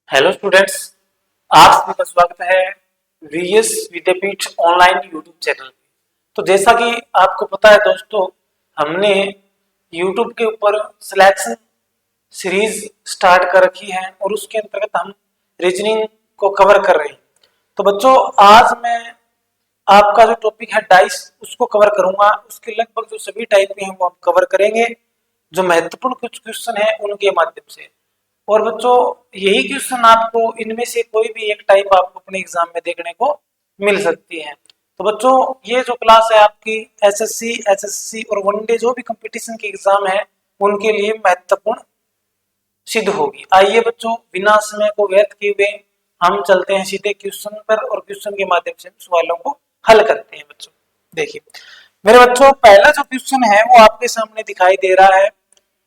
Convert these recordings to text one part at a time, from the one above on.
Hello students, आप सभी का स्वागत है वीएस विद्यापीठ ऑनलाइन यूट्यूब चैनल पे। तो जैसा कि आपको पता है दोस्तों, हमने यूट्यूब के ऊपर सिलेक्शन सीरीज स्टार्ट कर रखी है और उसके अंतर्गत हम रीजनिंग को कवर कर रहे हैं। तो बच्चों, आज मैं आपका जो टॉपिक है डाइस उसको कवर करूंगा। उसके लगभग जो सभी टाइप के हैं वो हम कवर करेंगे, जो महत्वपूर्ण कुछ क्वेश्चन है उनके माध्यम से। और बच्चों, यही क्वेश्चन आपको इनमें से कोई भी एक टाइप आपको अपने एग्जाम में देखने को मिल सकती है। तो बच्चों, ये जो क्लास है आपकी एसएससी और वनडे जो भी कंपटीशन के एग्जाम है उनके लिए महत्वपूर्ण सिद्ध होगी। आइए बच्चों, बिना समय को व्यर्थ किए हुए हम चलते हैं सीधे क्वेश्चन पर और क्वेश्चन के माध्यम से सवालों को हल करते हैं। बच्चों देखिए मेरे बच्चों, पहला जो क्वेश्चन है वो आपके सामने दिखाई दे रहा है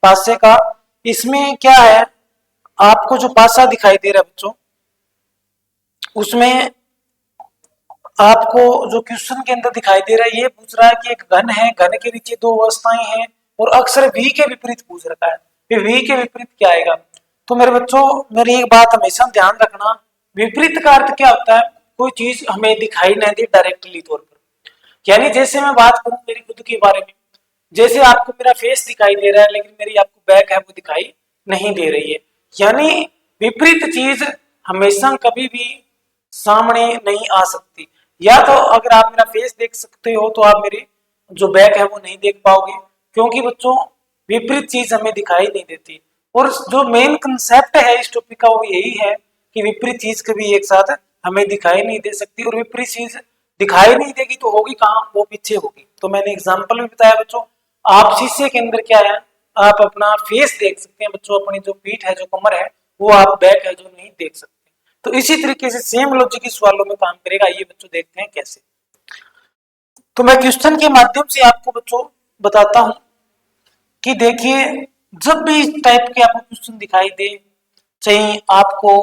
पासे का। इसमें क्या है, आपको जो पासा दिखाई दे रहा है बच्चों, उसमें आपको जो क्वेश्चन के अंदर दिखाई दे रहा है ये पूछ रहा है कि एक घन है, घन के नीचे दो अवस्थाएं हैं और अक्षर v के विपरीत पूछ रखा है। फिर v के विपरीत क्या आएगा? तो मेरे बच्चों, मेरी एक बात हमेशा ध्यान रखना, विपरीत का अर्थ क्या होता है? कोई चीज हमें दिखाई नहीं दी डायरेक्टली तौर पर। यानी जैसे मैं बात करूं मेरी खुद के बारे में, जैसे आपको मेरा फेस दिखाई दे रहा है लेकिन मेरी आपको बैक है वो दिखाई नहीं दे रही है। यानी विपरीत चीज हमेशा कभी भी सामने नहीं आ सकती। या तो अगर आप मेरा फेस देख सकते हो तो आप मेरी जो बैक है वो नहीं देख पाओगे, क्योंकि बच्चों विपरीत चीज हमें दिखाई नहीं देती। और जो मेन कंसेप्ट है इस टॉपिक का वो यही है कि विपरीत चीज कभी एक साथ हमें दिखाई नहीं दे सकती, और विपरीत चीज दिखाई नहीं देगी तो होगी कहाँ? वो पीछे होगी। तो मैंने एग्जाम्पल भी बताया बच्चों, आप शीशे के अंदर क्या है, आप अपना फेस देख सकते हैं बच्चों, अपनी जो पीठ है, जो कमर है, वो आप बैक है जो नहीं देख सकते। तो इसी तरीके से सेम लॉजिक इस सवालों में काम करेगा। ये बच्चों देखते हैं कैसे। तो मैं क्वेश्चन के माध्यम से आपको बच्चों बताता हूं कि देखिए, जब भी इस टाइप के आपको क्वेश्चन दिखाई दे, चाहे आपको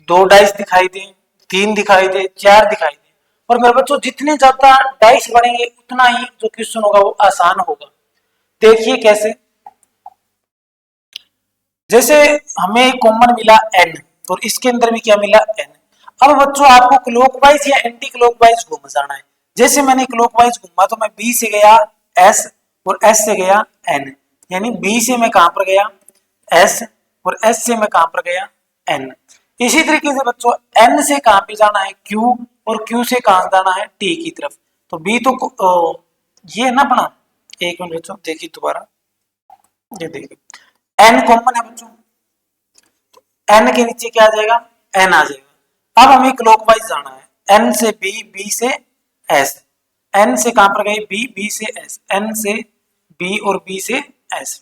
दो डाइस दिखाई दे, तीन दिखाई दे, चार दिखाई दे, और मेरे बच्चों जितने ज्यादा डाइस बढ़ेंगे उतना ही जो क्वेश्चन होगा वो आसान होगा। देखिए कैसे, जैसे हमें कॉमन मिला n और इसके अंदर भी क्या मिला n। अब बच्चों आपको क्लॉकवाइज या एंटी क्लॉकवाइज घूम जाना है। जैसे मैंने क्लॉकवाइज घूमा तो मैं b से गया s और s से गया n, यानी b से मैं कहां पर गया s और s से मैं कहां पर गया n। इसी तरीके से बच्चों n से कहां पे जाना है q और q से कहां जाना है t की तरफ। तो b तो ये है ना अपना, एक मिनट बच्चों देखिए दोबारा, ये देखिए n कॉमन है बच्चों, n के नीचे क्या आ जाएगा? n आ जाएगा। अब हमें क्लॉकवाइज जाना है, n से b, b से s, n से कहां पर गए b, b से s, n से b और b से s।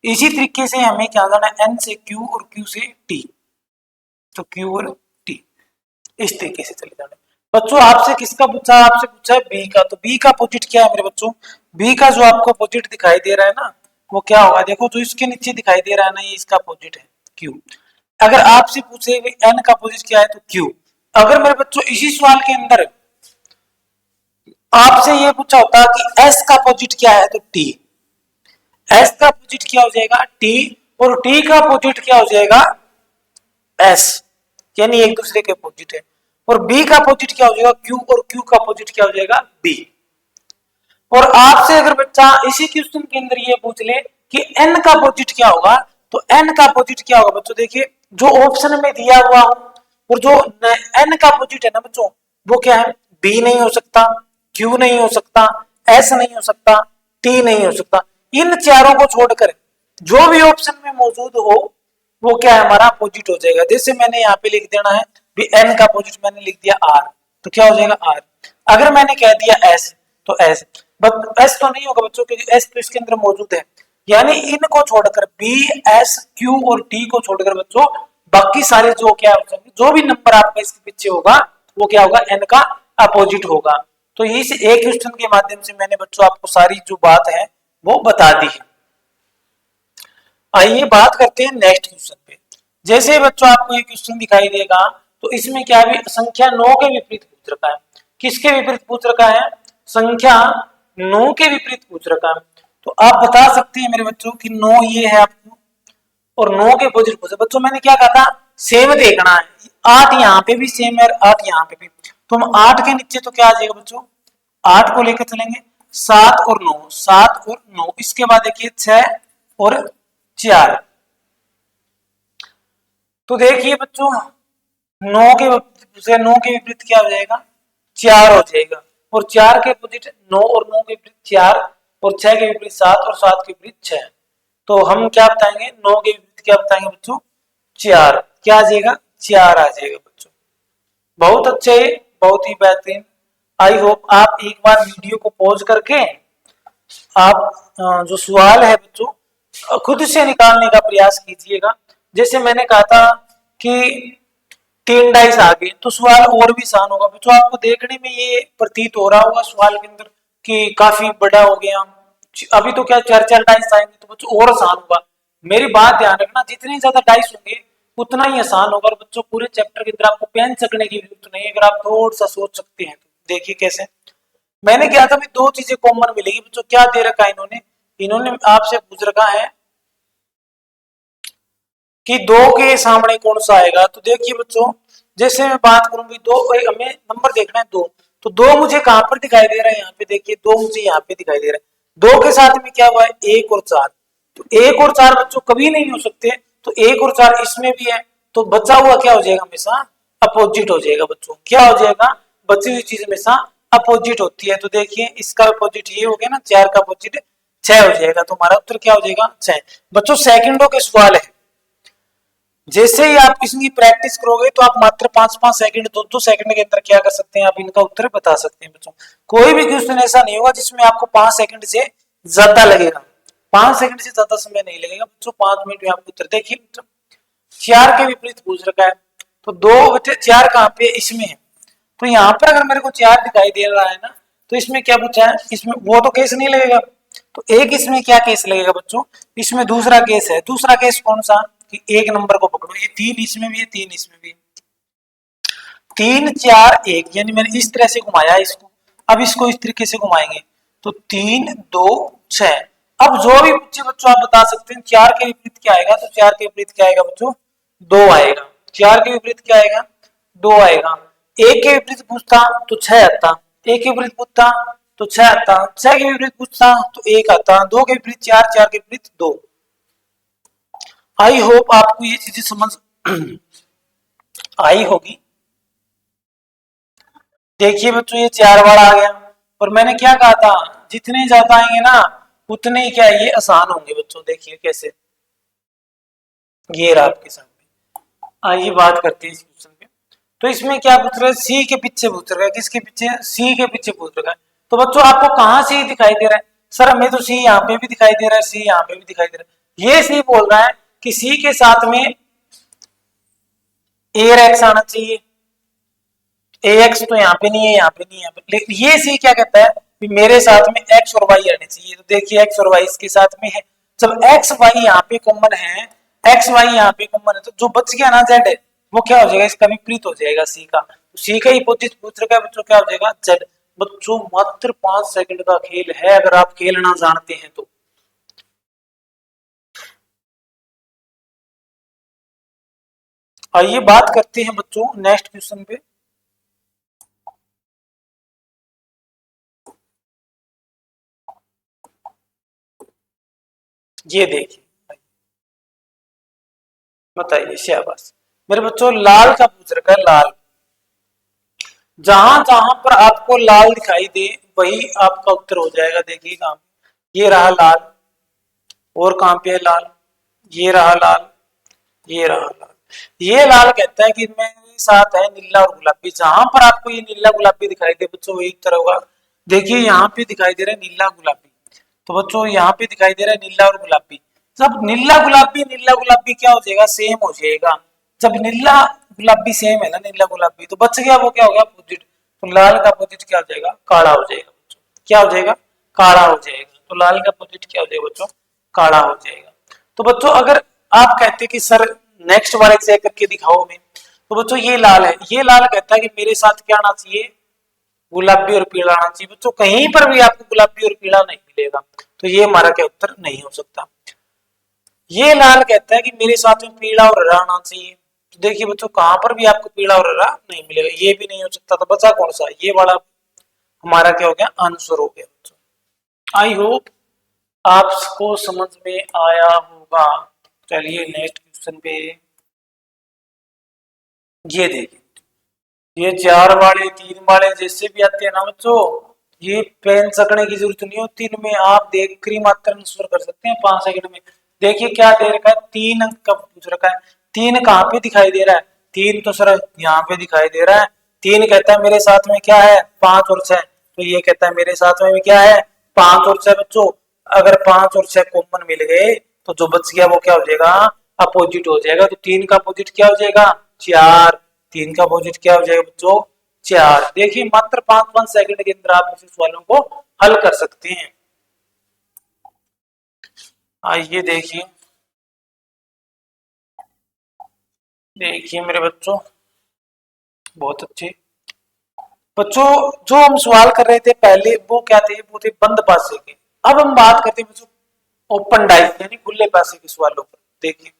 इसी तरीके से हमें क्या जाना है, n से q और q से t, तो q और t इस तरीके से चले जाना है। बच्चों आपसे किसका पूछा? आपसे पूछा है b का। तो b का अपोजिट क्या है मेरे बच्चों? b का जो आपको अपोजिट दिखाई दे रहा है ना, वो क्या होगा? देखो जो इसके नीचे दिखाई दे रहा है ना, ये इसका अपोजिट है q। अगर आपसे पूछे n का अपोजिट क्या है तो q। अगर मेरे बच्चों इसी सवाल के अंदर आपसे ये पूछा होता कि s का अपोजिट क्या है तो t, s का अपोजिट क्या हो जाएगा t, और t का अपोजिट क्या हो जाएगा s, यानी एक दूसरे के अपोजिट है। और b का अपोजिट क्या हो जाएगा q, और q का अपोजिट क्या हो जाएगा b। और आपसे अगर बच्चा इसी क्वेश्चन के अंदर ये पूछ ले कि n का अपोजिट क्या होगा, तो n का अपोजिट क्या होगा बच्चों? देखिए जो ऑप्शन में दिया हुआ हो, और जो n का अपोजिट है ना बच्चों, वो क्या है? b नहीं हो सकता, q नहीं हो सकता, s नहीं हो सकता, t नहीं हो सकता। इन चारों को छोड़कर जो भी ऑप्शन में मौजूद हो वो क्या है? हमारा अपोजिट हो जाएगा। जैसे मैंने यहाँ पे लिख देना है भी n का अपोजिट मैंने लिख दिया r, तो क्या हो जाएगा r। अगर मैंने कह दिया s तो s, बट s तो नहीं होगा बच्चों क्योंकि s तो इसके अंदर मौजूद है। यानी इनको छोड़कर b, s, q और t को छोड़कर बच्चों बाकी सारे जो क्या हो, जो भी नंबर आपका इसके पीछे होगा वो क्या होगा? n का अपोजिट होगा। तो इस एक क्वेश्चन के माध्यम से मैंने बच्चों आपको सारी जो बात है वो बता दी है। आइए बात करते हैं नेक्स्ट क्वेश्चन पे। जैसे बच्चों आपको ये क्वेश्चन दिखाई देगा तो इसमें क्या भी संख्या 9 के विपरीत पूछ रखा है। किसके विपरीत पूछ रखा है? संख्या 9 के विपरीत पूछ रखा है। तो आप बता सकते हैं मेरे बच्चों कि 9 ये है आपको, और 9 के अपोजिट पूछा। बच्चों मैंने क्या कहा था? सेम देखना है, 8 यहाँ पे भी सेम है, 8 यहाँ पे भी। तो हम 8 के नीचे तो क्या आ जाएगा बच्चों, 8 को लेकर चलेंगे, 7 और 9, 7 और 9, इसके बाद देखिए 6 और 4। तो देखिए बच्चों 9 के 9 के विपरीत क्या हो जाएगा, 4 हो जाएगा, और 4 के विपरीत 9 और 9 के विपरीत 4, और 6 के विपरीत 7 और 7 के विपरीत 6। तो हम क्या बताएंगे, 9 के विपरीत क्या बताएंगे बच्चों, 4। क्या आ जाएगा, 4 आ जाएगा बच्चों। बहुत अच्छे, बहुत ही बेहतरीन। आई होप आप एक बार वीडियो को पॉज करके आप जो सवाल है बच्चों खुद से निकालने का प्रयास कीजिएगा। जैसे मैंने कहा था कि 3 डाइस आ गए तो सवाल और भी आसान होगा बच्चों। आपको देखने में ये प्रतीत हो रहा होगा सवाल के अंदर कि काफी बड़ा हो गया, अभी तो क्या 4 डाइस आएंगे तो बच्चों और आसान होगा। मेरी बात ध्यान रखना, जितने ज्यादा डाइस होंगे उतना ही आसान होगा। और बच्चों पूरे चैप्टर के अंदर आपको पेन चकने की जरूरत नहीं है, अगर आप थोड़ा सा सोच सकते हैं तो। देखिए कैसे मैंने क्या था, 2 चीजें कॉमन मिलेगी बच्चों। क्या दे रखा है इन्होंने आपसे पूछ रखा है कि 2 के सामने कौन सा आएगा। तो देखिए बच्चों जैसे मैं बात करूंगी 2, हमें नंबर देखना है 2, तो 2 मुझे कहां पर दिखाई दे रहा है, यहाँ पे देखिए 2 मुझे यहाँ पे दिखाई दे रहा है। 2 के साथ में क्या हुआ है, 1 और 4, तो 1 और 4 बच्चों कभी नहीं हो सकते, तो 1 और 4 इसमें भी है, तो बचा हुआ क्या हो जाएगा, हमेशा अपोजिट हो जाएगा बच्चों। क्या हो जाएगा, बची हुई चीज हमेशा अपोजिट होती है। तो देखिए इसका अपोजिट ये हो गया ना, 4 का अपोजिट 6 हो जाएगा, तो हमारा उत्तर क्या हो जाएगा, 6। बच्चों सेकंडों के सवाल है, जैसे ही आप इसकी प्रैक्टिस करोगे तो आप मात्र 5-5 सेकंड 2-2 सेकंड के अंदर क्या कर सकते हैं, आप इनका उत्तर बता सकते हैं बच्चों। कोई भी क्वेश्चन ऐसा नहीं होगा जिसमें आपको 5 सेकंड से ज्यादा लगेगा, 5 सेकंड से ज्यादा समय नहीं लगेगा बच्चों, 5 मिनट में आपको उत्तर। देखिए 4 के विपरीत पूछ रखा है, तो 4 कहाँ पे, इसमें है, तो यहाँ पर अगर मेरे को 4 दिखाई दे रहा है ना, तो इसमें क्या पूछा है, इसमें वो तो केस नहीं लगेगा, तो एक इसमें क्या केस लगेगा बच्चों, इसमें दूसरा केस है। दूसरा केस कौन सा, कि 1 नंबर को पकड़ो, ये 3 इसमें भी है, 3 इसमें भी, 3 4 1, यानी मैंने इस तरह से घुमाया इसको, अब इसको इस तरीके से घुमाएंगे तो 3 2 6। अब जो भी पूछे बच्चों आप बता सकते हैं 4 के विपरीत क्या आएगा, तो 4 के विपरीत क्या आएगा बच्चों, 2 आएगा। 4 के विपरीत क्या आएगा, 2 आएगा। 1 के विपरीत पूछता तो 6 आता, 1 के विपरीत पूछता तो 6 आता, 6 के विपरीत पूछता तो 1 आता, 2 के विपरीत 4, 4 के विपरीत 2। आई होप आपको ये चीजें समझ आई होगी। देखिए बच्चों ये 4 बार आ गया, और मैंने क्या कहा था, जितने ज्यादा आएंगे ना उतने ही क्या ये आसान होंगे बच्चों। देखिए कैसे, ये रहा आपके सामने। आइए बात करते हैं इस क्वेश्चन पे। तो इसमें क्या पूछ रहा है, सी के पीछे पूछ रहा है, किसके पीछे, सी के पीछे पूछ रहा है। तो बच्चों आपको कहां सी दिखाई दे रहा है, सर हमें तो सी यहाँ पे भी दिखाई दे रहा है, सी यहाँ पे भी दिखाई दे रहा है। ये सी बोल रहा है कि सी के साथ में एयर एक्स आना चाहिए, ax तो यहाँ पे नहीं है, यहाँ पे नहीं है, लेकिन ये सी क्या कहता है कि मेरे साथ में x और y आने चाहिए। तो देखिए x और y इसके साथ में है, जब x y यहाँ पे कॉमन है, x y यहाँ पे कॉमन है, तो जो बच गया ना z वो क्या हो जाएगा, इसका विपरीत हो जाएगा सी का। तो सी का अपोजिट पूछ रखा है बच्चों, क्या हो जाएगा, z। बच्चों मात्र 5 सेकंड का खेल है, अगर आप खेलना जानते हैं तो। आइए बात करते हैं बच्चों नेक्स्ट क्वेश्चन पे। ये देखिए बताइए, शाबाश मेरे बच्चों, लाल का पूछ रखा है, लाल। जहां जहां पर आपको लाल दिखाई दे वही आपका उत्तर हो जाएगा। देखिए कहां, ये रहा लाल, और कहां पे है लाल, ये रहा लाल, ये रहा लाल। ये लाल कहता है कि मेरे साथ है नीला और गुलाबी। जहां पर आपको ये नीला गुलाबी दिखाई दे बच्चों वही उत्तर होगा। देखिए यहाँ पे दिखाई दे रहा है नीला गुलाबी, तो बच्चों यहाँ पे दिखाई दे रहा है नीला और गुलाबी। जब नीला गुलाबी क्या हो जाएगा, सेम हो जाएगा। जब नीला गुलाबी सेम है ना, नीला गुलाबी, तो बच गया वो क्या हो गया, अपोजिट। तो लाल का अपोजिट क्या हो जाएगा, काला हो जाएगा बच्चों। क्या हो जाएगा, काला हो जाएगा। तो लाल का अपोजिट क्या हो जाएगा बच्चों, काला हो जाएगा। तो बच्चों अगर आप कहते कि सर नेक्स्ट वाले चेक करके दिखाओ हमें, तो बच्चों ये लाल है, ये लाल कहता है कि मेरे साथ क्या आना चाहिए, गुलाबी और पीला आना चाहिए। बच्चों कहीं पर भी आपको गुलाबी और पीला नहीं मिलेगा, तो ये हमारा क्या उत्तर नहीं हो सकता। ये लाल कहता है कि मेरे साथ में पीला और हरा आना चाहिए, तो देखिए बच्चों कहां पर भी आपको पीला और हरा नहीं मिलेगा, ये भी नहीं हो सकता। तो बचा कौन सा, ये वाला हमारा क्या हो गया, आंसर हो गया बच्चों। आई होप आपको समझ में आया होगा। चलिए नेक्स्ट क्वेश्चन पे, ये देखिए, ये 4 वाले 3 वाले जैसे भी आते हैं ना बच्चों, ये पेन सकने की जरूरत नहीं होती, इनमें आप देख कर ही मात्रा ट्रांसफर कर सकते हैं 5 सेकंड में। देखिए क्या दे रखा है, 3 अंक का पूछ रखा है। 3 कहाँ पे दिखाई दे रहा है, 3 तो सर यहाँ पे दिखाई दे रहा है। 3 कहता है मेरे साथ में क्या है 5 और 6, तो ये कहता है मेरे साथ में भी क्या है 5 और 6 बच्चों। अगर 5 और 6 कॉमन मिल गए तो जो बच गया वो क्या हो जाएगा, अपोजिट हो जाएगा। तो 3 का अपोजिट क्या हो जाएगा 4, 3 का अपोजिट क्या हो जाएगा बच्चों 4। देखिए मात्र 5 सेकंड के अंदर आप इस सवालों को हल कर सकते हैं। आइए देखिए, देखिए मेरे बच्चों बहुत अच्छे बच्चों, जो हम सवाल कर रहे थे पहले वो क्या थे, वो थे बंद पासे के। अब हम बात करते हैं बच्चों ओपन डाइस यानी खुले पासे के सवालों पर। देखिए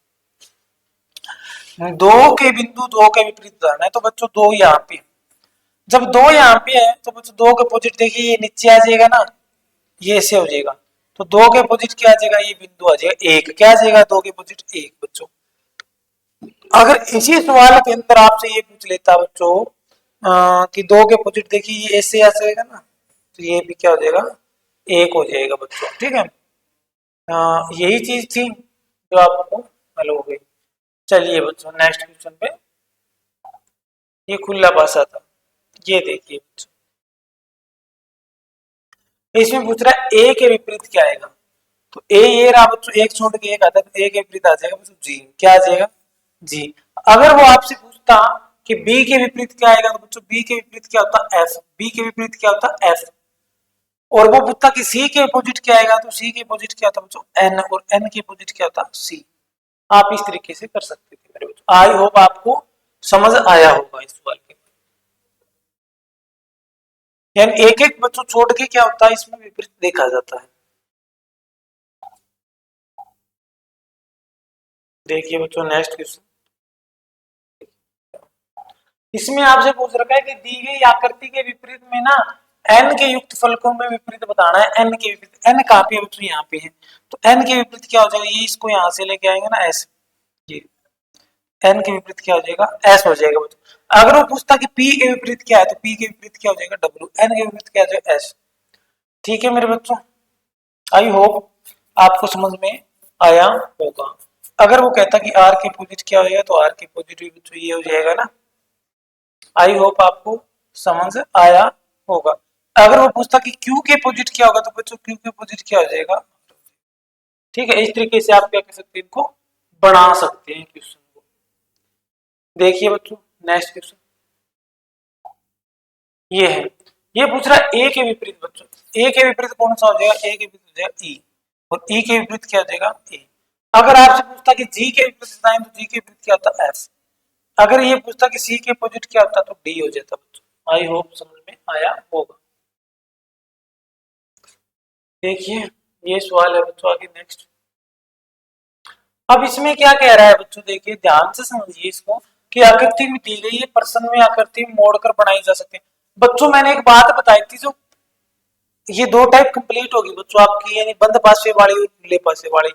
दो के बिंदु दो के विपरीत उदाहरण है, तो बच्चों दो यहाँ पे, जब दो यहाँ पे है तो बच्चों दो के अपोजिट देखिए ये नीचे आ जाएगा ना, ये ऐसे हो जाएगा। तो दो के अपोजिट क्या आ जाएगा, ये बिंदु आ जाएगा एक, क्या आ जाएगा दो के अपोजिट एक बच्चों। अगर इसी सवाल के अंदर आपसे ये पूछ लेता बच्चों कि दो के अपोजिट देखिए ये ऐसे आ जाएगा ना, तो ये भी क्या हो जाएगा एक हो जाएगा बच्चों, ठीक है। यही चीज थी जो आपको हल हो गई। चलिए बच्चों नेक्स्ट क्वेश्चन पे, ये खुला पासा था, ये देखिए बच्चों इसमें पूछ रहा है ए के विपरीत क्या आएगा। तो ए ये रहा बच्चों, एक छोड़ के एक आता है, तो ए के विपरीत आ जाएगा बच्चों जी, क्या आ जाएगा जी। अगर वो आपसे पूछता कि बी के विपरीत क्या आएगा, तो बच्चों बी के विपरीत क्या होता एफ, बी के विपरीत क्या होता एफ। और वो पूछता कि सी के अपोजिट क्या आएगा, तो सी के अपोजिट क्या होता बच्चों एन, और एन के अपोजिट क्या होता सी। आप इस तरीके से कर सकते थे मेरे बच्चों। आई होप आपको समझ आया होगा इस सवाल के, यानी एक एक बच्चों छोड़ के क्या होता है इसमें विपरीत देखा जाता है। देखिए बच्चों नेक्स्ट क्वेश्चन, इसमें आपसे पूछ रखा है कि दी गई आकृति के विपरीत में ना एन के युक्त फलकों में विपरीत बताना है। एन के विपरीत, एन कहाँ पे बच्चों यहाँ पे है, तो एन के विपरीत क्या हो जाएगा, ये इसको यहाँ से लेके आएंगे ना एस, ये एन के विपरीत क्या हो जाएगा एस हो जाएगा बच्चों। अगर वो पूछता कि पी के विपरीत क्या है, तो पी के विपरीत क्या हो जाएगा डब्ल्यू, एन के विपरीत क्या हो जाएगा एस। ठीक है मेरे बच्चों, आई होप आपको समझ में आया होगा। अगर वो कहता कि आर के अपोजिट क्या हो जाएगा, तो आर के अपोजिट भी बच्चों ये हो जाएगा ना। आई होप आपको समझ आया होगा। अगर वो पूछता कि क्यू के अपोजिट क्या होगा, तो बच्चों क्यू के अपोजिट क्या हो जाएगा। ठीक है, इस तरीके से आप क्या कर सकते हैं, इनको बना सकते हैं क्वेश्चन को। देखिए बच्चों नेक्स्ट क्वेश्चन ये है, ये पूछ रहा है ए के विपरीत बच्चों, ए के विपरीत कौन सा हो जाएगा, ए के विपरीत हो जाएगा ई, और ई के विपरीत क्या हो जाएगा ए। अगर आपसे पूछता कि जी के विपरीत बताएं, तो जी के विपरीत क्या होता है एफ। अगर ये पूछता कि सी के अपोजिट क्या होता तो डी हो जाता बच्चों। आई होप समझ में आया होगा। देखिए ये सवाल है बच्चों आगे नेक्स्ट। अब इसमें क्या कह रहा है बच्चों, देखिए ध्यान से समझिए इसको, कि आकृति में दी गई है प्रश्न में आकृति मोड़कर बनाई जा सकती है। बच्चों मैंने एक बात बताई थी, जो ये दो टाइप कंप्लीट होगी बच्चों आपकी, यानी बंद पासे वाली और खुले पासे वाली,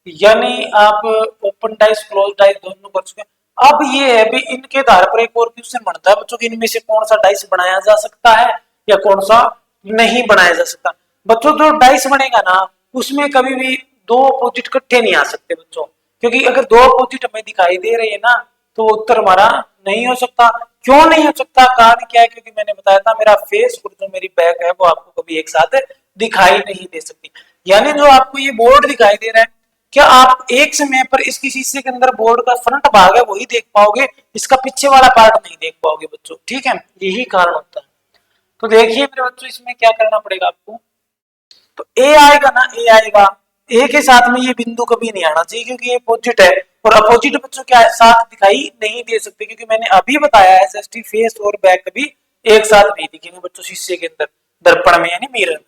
यानी आप ओपन डाइस क्लोज डाइस दोनों कर चुके हैं। अब ये है भी इनके आधार पर एक और क्वेश्चन बनता है बच्चों कि इनमें से कौन सा डाइस बनाया जा सकता है या कौन सा नहीं बनाया जा सकता। बच्चों जो डाइस बनेगा ना उसमें कभी भी दो अपोजिट इकट्ठे नहीं आ सकते बच्चों, क्योंकि अगर दो अपोजिट हमें दिखाई दे रहे हैं ना तो उत्तर हमारा नहीं हो सकता। क्यों नहीं हो सकता, कारण क्या है, क्योंकि मैंने बताया था मेरा फेस और जो मेरी बैक है वो आपको कभी एक साथ दिखाई नहीं दे सकती। यानी जो आपको ये बोर्ड दिखाई दे रहा है, क्या आप एक समय पर इसकी शीशे के अंदर बोर्ड का फ्रंट भाग है वही देख पाओगे, इसका पीछे वाला पार्ट नहीं देख पाओगे बच्चों, ठीक है, यही कारण होता है। तो देखिए मेरे बच्चों इसमें क्या करना पड़ेगा आपको, तो ए आएगा ना, ए आएगा, ए के साथ में ये बिंदु कभी नहीं आना चाहिए क्योंकि ये अपोजिट है, और अपोजिट बच्चों क्या है साथ दिखाई नहीं दे सकते, क्योंकि मैंने अभी बताया है एसएसटी फेस और बैक कभी एक साथ नहीं दिखेंगे बच्चों शीशे के अंदर, दर्पण में यानी मिरर।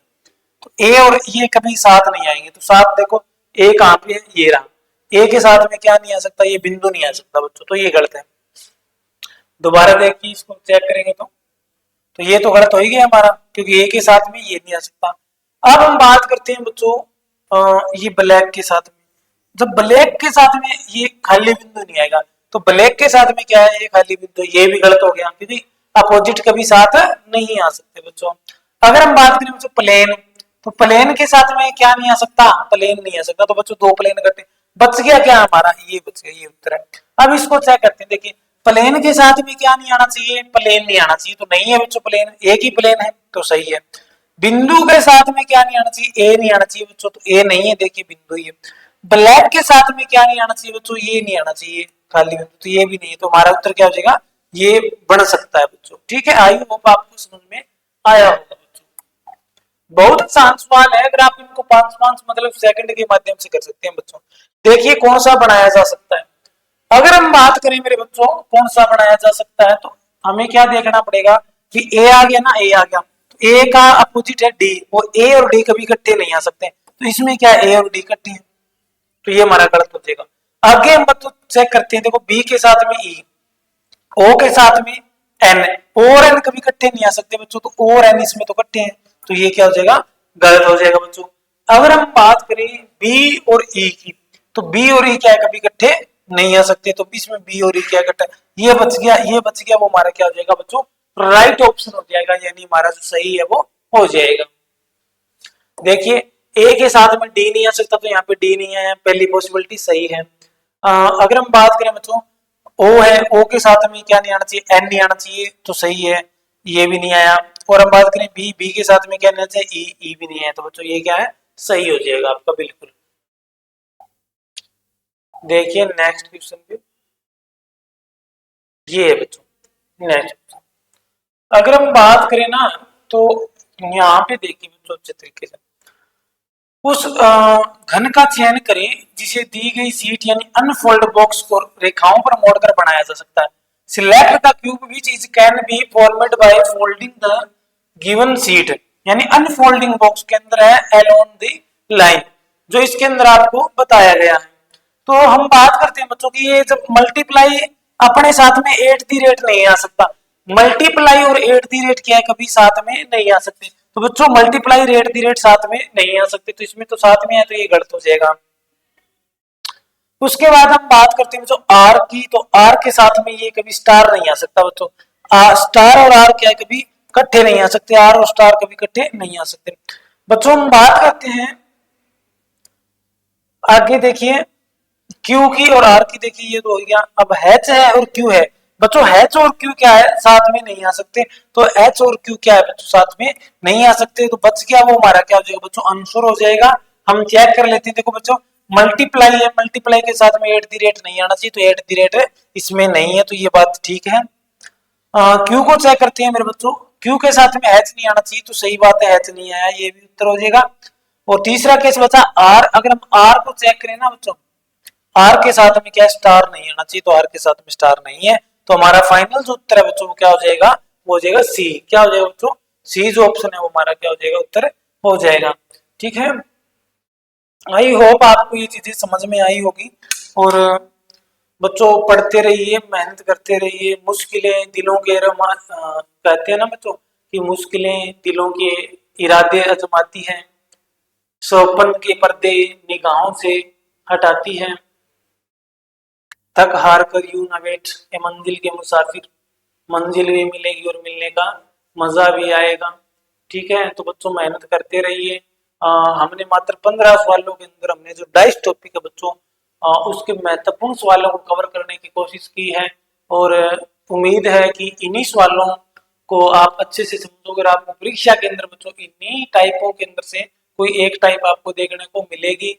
तो ए और ये कभी साथ नहीं आएंगे, तो साथ देखो ए कहां पे है, ये रहा, ए के साथ में क्या नहीं आ सकता, ये बिंदु नहीं आ सकता बच्चों, तो ये गलत है। दोबारा देखिए, इसको चेक करेंगे तो ये तो गलत हो ही गया हमारा, क्योंकि ए के साथ में ये नहीं आ सकता। अब हम बात करते हैं बच्चों ये ब्लैक के साथ में। जब ब्लैक के साथ में ये खाली बिंदु नहीं आएगा, तो ब्लैक के साथ में क्या है, ये खाली बिंदु, ये भी गलत हो गया, क्योंकि अपोजिट कभी साथ नहीं आ सकते बच्चों। अगर हम बात करें बच्चों प्लेन, तो प्लेन के साथ में क्या नहीं आ सकता, प्लेन नहीं आ सकता, तो बच्चों दो प्लेन कटे, बच गया क्या हमारा, ये बच गया, ये उत्तर है। अब इसको चेक करते हैं, देखिए प्लेन के साथ में क्या नहीं आना चाहिए, प्लेन नहीं आना चाहिए, तो नहीं है बच्चों प्लेन, एक ही प्लेन है तो सही है। बिंदु के साथ में क्या नहीं आना चाहिए, ए नहीं आना चाहिए बच्चों, तो ए नहीं है, देखिए बिंदु ही है। ब्लैक के साथ में क्या नहीं आना चाहिए बच्चों, ये नहीं आना चाहिए खाली बिंदु, तो ये भी नहीं है, तो हमारा उत्तर क्या हो जाएगा, ये बन सकता है बच्चों। ठीक है, आई होप आपको समझ में आया होगा बच्चों। बहुत आसान सवाल है, अगर आप इनको 5 मतलब सेकंड के माध्यम से कर सकते हैं बच्चों। देखिए कौन सा बनाया जा सकता है। अगर हम बात करें मेरे बच्चों कौन सा बनाया जा सकता है, तो हमें क्या देखना पड़ेगा कि ए आ गया ना, ए आ गया, तो ए का अपोजिट है डी, वो ए और डी कभी इकट्ठे नहीं आ सकते, तो इसमें क्या ए और डी इकट्ठे हैं, तो ये हमारा गलत हो जाएगा। आगे हम बच्चों चेक करते हैं, देखो बी के साथ में ई, ओ के साथ में एन, और एन कभी इकट्ठे नहीं आ सकते बच्चों, तो ओ और एन इसमें तो इकट्ठे हैं, तो ये क्या हो जाएगा, गलत हो जाएगा बच्चों। अगर हम बात करें बी और ई की, तो बी और ई क्या है, कभी इकट्ठे नहीं आ सकते, तो इसमें बी और ई क्या इकट्ठा, ये बच गया, ये बच गया, वो हमारा क्या हो जाएगा बच्चों, राइट ऑप्शन हो जाएगा, यानी हमारा जो सही है वो हो जाएगा। देखिए ए के साथ में डी नहीं आ सकता, तो यहाँ पे डी नहीं है, पहली पॉसिबिलिटी सही है। अगर हम बात करें बच्चों ओ है, ओ के साथ में क्या नहीं आना चाहिए, एन नहीं आना चाहिए, तो सही है, ये भी नहीं आया। और हम बात करें बी, बी के साथ में क्या नहीं आना चाहिए, ई, ई भी नहीं है, तो बच्चों ये क्या है, सही हो जाएगा आपका बिल्कुल। देखिए नेक्स्ट क्वेश्चन पे, ये है बच्चों नेक्स्ट। अगर हम बात करें ना, तो यहाँ पे देखिए बच्चों अच्छे तरीके से, उस घन का चयन करें जिसे दी गई सीट यानी अनफोल्ड बॉक्स को रेखाओं पर मोड़कर बनाया जा सकता है। Select the cube which is can be formed by folding the given seat, यानी अनफोल्डिंग बॉक्स के अंदर है अलोंग द लाइन, जो इसके अंदर आपको बताया गया है। तो हम बात करते हैं बच्चों की, ये जब मल्टीप्लाई अपने साथ में एट दी रेट नहीं आ सकता, मल्टीप्लाई और एट दी रेट क्या है, कभी साथ में नहीं आ सकते, तो बच्चों मल्टीप्लाई रेट दी रेट साथ में नहीं आ सकते, तो इसमें तो साथ में है, तो ये गलत हो जाएगा। उसके बाद हम बात करते हैं बच्चों आर की, तो आर के साथ में ये कभी स्टार नहीं आ सकता बच्चों, स्टार और आर क्या है, कभी इकट्ठे नहीं आ सकते, आर और स्टार कभी इकट्ठे नहीं आ सकते। बच्चों हम बात करते हैं आगे, देखिए क्यू की और आर की, देखिए ये तो हो गया। अब एच है और क्यू है बच्चों, एच और क्यू क्या है, साथ में नहीं आ सकते, तो एच और क्यू क्या है बच्चों, साथ में नहीं आ सकते, तो बच गया वो हमारा क्या हो जाएगा बच्चों, आंसर हो जाएगा। हम चेक कर लेते हैं, देखो बच्चों मल्टीप्लाई है, मल्टीप्लाई के साथ में एट दी रेट नहीं आना चाहिए, तो एट दी रेट इसमें नहीं है, तो ये बात ठीक है। क्यू को चेक करते हैं मेरे बच्चों, क्यू के साथ में एच नहीं आना चाहिए, तो सही बात है, एच नहीं आया, ये भी उत्तर हो जाएगा। और तीसरा केस बचा आर, अगर हम आर को चेक करें ना बच्चों, आर के साथ में क्या स्टार नहीं आना चाहिए, तो आर के साथ में स्टार नहीं है, तो हमारा फाइनल जो उत्तर है बच्चों वो क्या हो जाएगा, वो हो जाएगा सी। क्या हो जाएगा बच्चों, सी जो ऑप्शन है वो हमारा क्या हो जाएगा, उत्तर हो जाएगा। ठीक है, आई होप आपको ये चीजें समझ में आई होगी। और बच्चों पढ़ते रहिए, मेहनत करते रहिए, मुश्किलें दिलों के कहते हैं ना बच्चों कि मुश्किलें दिलों के इरादे आजमाती हैं, सौपन के पर्दे निगाहों से हटाती हैं, थक हार कर यूं न बैठ ए मंजिल के मुसाफिर, मंजिल भी मिलेगी और मिलने का मजा भी आएगा। ठीक है, तो बच्चों मेहनत करते रहिए। हमने मात्र 15 सवालों के अंदर हमने जो डाइस टॉपिक है बच्चों उसके महत्वपूर्ण सवालों को कवर करने की कोशिश की है, और उम्मीद है कि इन्हीं सवालों को आप अच्छे से समझोगे। आपको परीक्षा के अंदर बच्चों इन्हीं टाइपों के अंदर से कोई एक टाइप आपको देखने को मिलेगी।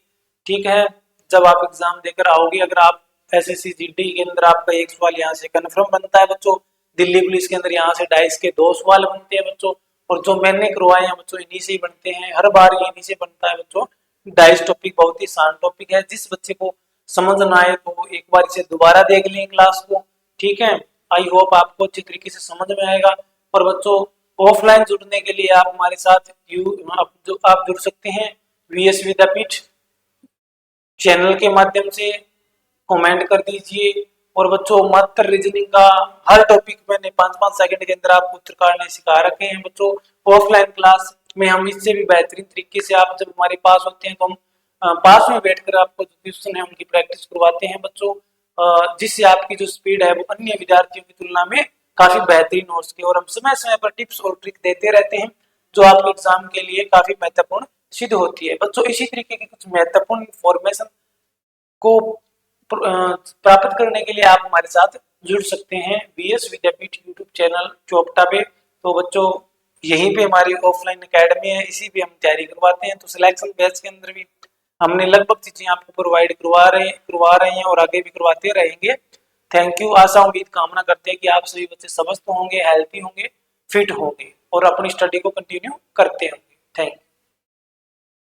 ठीक है, जब आप एग्जाम देकर आओगे, अगर आप एसएससी जीडी के अंदर आपका एक सवाल यहाँ से कन्फर्म बनता है बच्चों, दिल्ली पुलिस के अंदर यहाँ से डाइस के 2 सवाल बनते हैं बच्चों, और जो मैंने करवाए हैं बच्चों इन्हीं से ही बनते हैं, हर बार इन्हीं से बनता है बच्चों। डाइस टॉपिक बहुत ही आसान टॉपिक है, जिस बच्चे को समझ ना आए तो एक बार इसे दोबारा देख लें क्लास को। ठीक है, आई होप आपको अच्छी तरीके से समझ में आएगा। और बच्चों ऑफलाइन जुड़ने के लिए आप हमारे साथ आप जुड़ सकते हैं वीएस विद्यापीठ चैनल के माध्यम से, कमेंट कर दीजिए, और बच्चों मात्र रीजनिंग का हर टॉपिक मैंने 5-5 सेकंड के अंदर आपको उत्तर काढने सिखा रखे हैं बच्चों। ऑफलाइन क्लास में हम इससे भी बेहतरीन तरीके से, आप जब हमारे पास होते हैं तो हम पास में बैठकर आपको जो क्वेश्चन है उनकी प्रैक्टिस करवाते हैं बच्चों, जिससे आपकी जो स्पीड है वो अन्य विद्यार्थियों की तुलना में काफी बेहतरीन हो सके। और हम समय समय पर टिप्स और ट्रिक देते रहते हैं जो आपके एग्जाम के लिए काफी महत्वपूर्ण सिद्ध होती है बच्चों। इसी तरीके की कुछ महत्वपूर्ण इंफॉर्मेशन को प्राप्त करने के लिए आप हमारे साथ जुड़ सकते हैं बीएस विद्यापीठ यूट्यूब चैनल चौपटा पे। तो बच्चों यहीं पे हमारी ऑफलाइन एकेडमी है, इसी पे हम तैयारी करवाते हैं। तो सिलेक्शन बैच के अंदर भी हमने लगभग चीजें आपको प्रोवाइड करवा रहे हैं और आगे भी करवाते रहेंगे। Thank you. आशा उम्मीद कामना करते हैं कि आप सभी बच्चे स्वस्थ होंगे, हेल्थी होंगे, फिट होंगे और अपनी स्टडी को कंटिन्यू करते होंगे। Thank you.